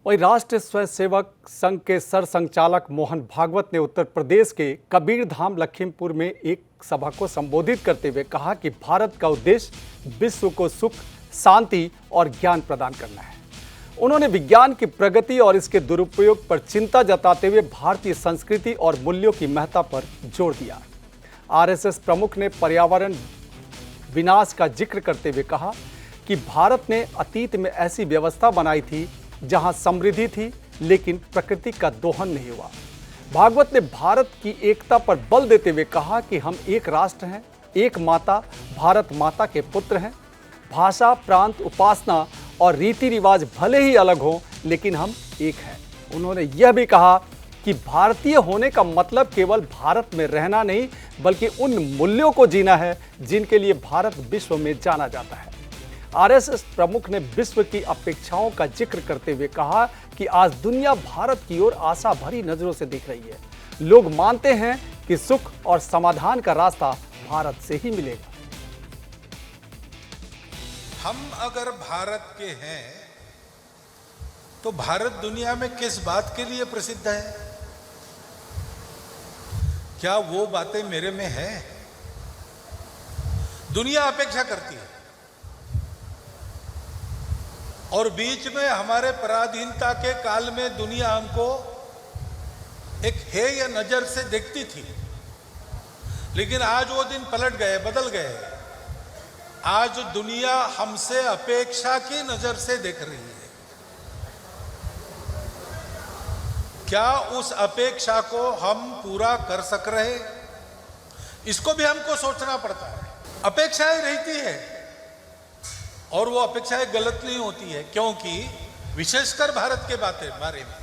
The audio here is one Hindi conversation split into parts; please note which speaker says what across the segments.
Speaker 1: वहीं राष्ट्रीय स्वयंसेवक संघ के सरसंघचालक मोहन भागवत ने उत्तर प्रदेश के कबीरधाम लखीमपुर में एक सभा को संबोधित करते हुए कहा कि भारत का उद्देश्य विश्व को सुख, शांति और ज्ञान प्रदान करना है। उन्होंने विज्ञान की प्रगति और इसके दुरुपयोग पर चिंता जताते हुए भारतीय संस्कृति और मूल्यों की महत्ता पर जोर दिया। आरएसएस प्रमुख ने पर्यावरण विनाश का जिक्र करते हुए कहा कि भारत ने अतीत में ऐसी व्यवस्था बनाई थी जहां समृद्धि थी, लेकिन प्रकृति का दोहन नहीं हुआ। भागवत ने भारत की एकता पर बल देते हुए कहा कि हम एक राष्ट्र हैं, एक माता, भारत माता के पुत्र हैं। भाषा, प्रांत, उपासना और रीति रिवाज भले ही अलग हों, लेकिन हम एक हैं। उन्होंने यह भी कहा कि भारतीय होने का मतलब केवल भारत में रहना नहीं, बल्कि उन मूल्यों को जीना है जिनके लिए भारत विश्व में जाना जाता है। आरएसएस प्रमुख ने विश्व की अपेक्षाओं का जिक्र करते हुए कहा कि आज दुनिया भारत की ओर आशा भरी नजरों से देख रही है। लोग मानते हैं कि सुख और समाधान का रास्ता भारत से ही मिलेगा।
Speaker 2: हम अगर भारत के हैं तो भारत दुनिया में किस बात के लिए प्रसिद्ध है? क्या वो बातें मेरे में है? दुनिया अपेक्षा करती है और बीच में हमारे पराधीनता के काल में दुनिया हमको एक हेय नजर से देखती थी, लेकिन आज वो दिन पलट गए, बदल गए। आज दुनिया हमसे अपेक्षा की नजर से देख रही है। क्या उस अपेक्षा को हम पूरा कर सक रहे? इसको भी हमको सोचना पड़ता है। अपेक्षाएं रहती है और वो अपेक्षाएं गलत नहीं होती है, क्योंकि विशेषकर भारत के बारे में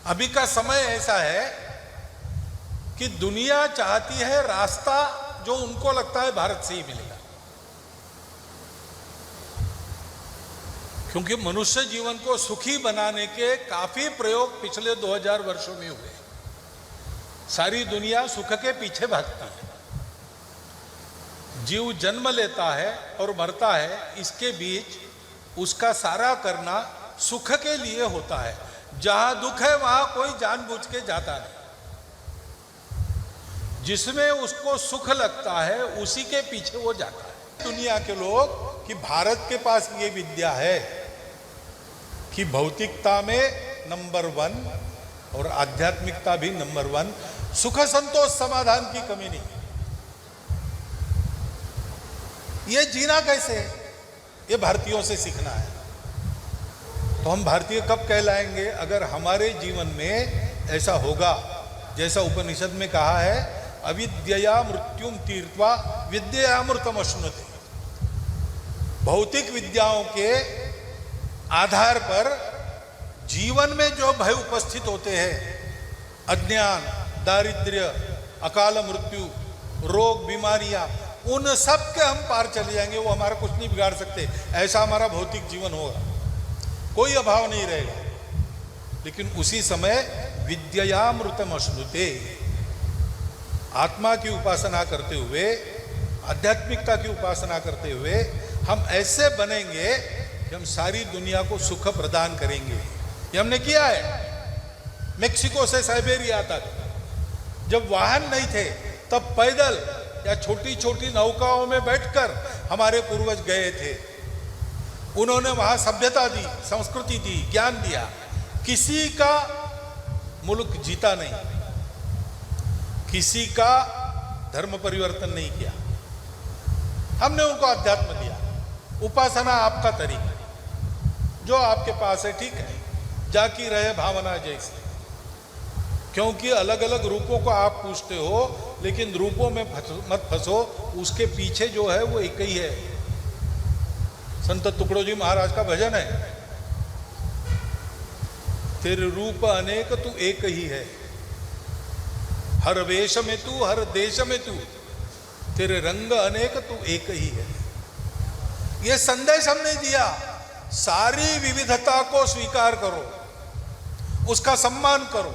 Speaker 2: अभी का समय ऐसा है कि दुनिया चाहती है रास्ता जो उनको लगता है भारत से ही मिलेगा, क्योंकि मनुष्य जीवन को सुखी बनाने के काफी प्रयोग पिछले 2000 वर्षों में हुए। सारी दुनिया सुख के पीछे भागती है। जीव जन्म लेता है और मरता है, इसके बीच उसका सारा करना सुख के लिए होता है। जहां दुख है वहां कोई जानबूझ के जाता नहीं। जिसमें उसको सुख लगता है उसी के पीछे वो जाता है। दुनिया के लोग कि भारत के पास ये विद्या है कि भौतिकता में नंबर 1 और आध्यात्मिकता भी नंबर 1, सुख संतोष समाधान की कमी नहीं। ये जीना कैसे? ये भारतीयों से सीखना है। तो हम भारतीय कब कहलाएंगे? अगर हमारे जीवन में ऐसा होगा जैसा उपनिषद में कहा है, अविद्यया मृत्युम तीर्त्वा विद्यामृतमश्नुते। भौतिक विद्याओं के आधार पर जीवन में जो भय उपस्थित होते हैं, अज्ञान, दारिद्र्य, अकाल मृत्यु, रोग, बीमारियां, उन सब के हम पार चले जाएंगे। वो हमारा कुछ नहीं बिगाड़ सकते। ऐसा हमारा भौतिक जीवन होगा, कोई अभाव नहीं रहेगा। लेकिन उसी समय विद्यामृतम अश्नुते, आत्मा की उपासना करते हुए, आध्यात्मिकता की उपासना करते हुए हम ऐसे बनेंगे कि हम सारी दुनिया को सुख प्रदान करेंगे। ये हमने किया है। मेक्सिको से साइबेरिया तक जब वाहन नहीं थे, तब पैदल या छोटी छोटी नौकाओं में बैठकर हमारे पूर्वज गए थे। उन्होंने वहां सभ्यता दी, संस्कृति दी, ज्ञान दिया। किसी का मुल्क जीता नहीं, किसी का धर्म परिवर्तन नहीं किया। हमने उनको अध्यात्म दिया। उपासना आपका तरीका, जो आपके पास है ठीक है, जाकी रहे भावना जैसे। क्योंकि अलग अलग रूपों को आप पूछते हो, लेकिन रूपों में मत फंसो। उसके पीछे जो है वो एक ही है। संत टुकड़ो जी महाराज का भजन है, तेरे रूप अनेक तू एक ही है, हर वेश में तू, हर देश में तू, तेरे रंग अनेक तू एक ही है। ये संदेश हमने दिया। सारी विविधता को स्वीकार करो, उसका सम्मान करो।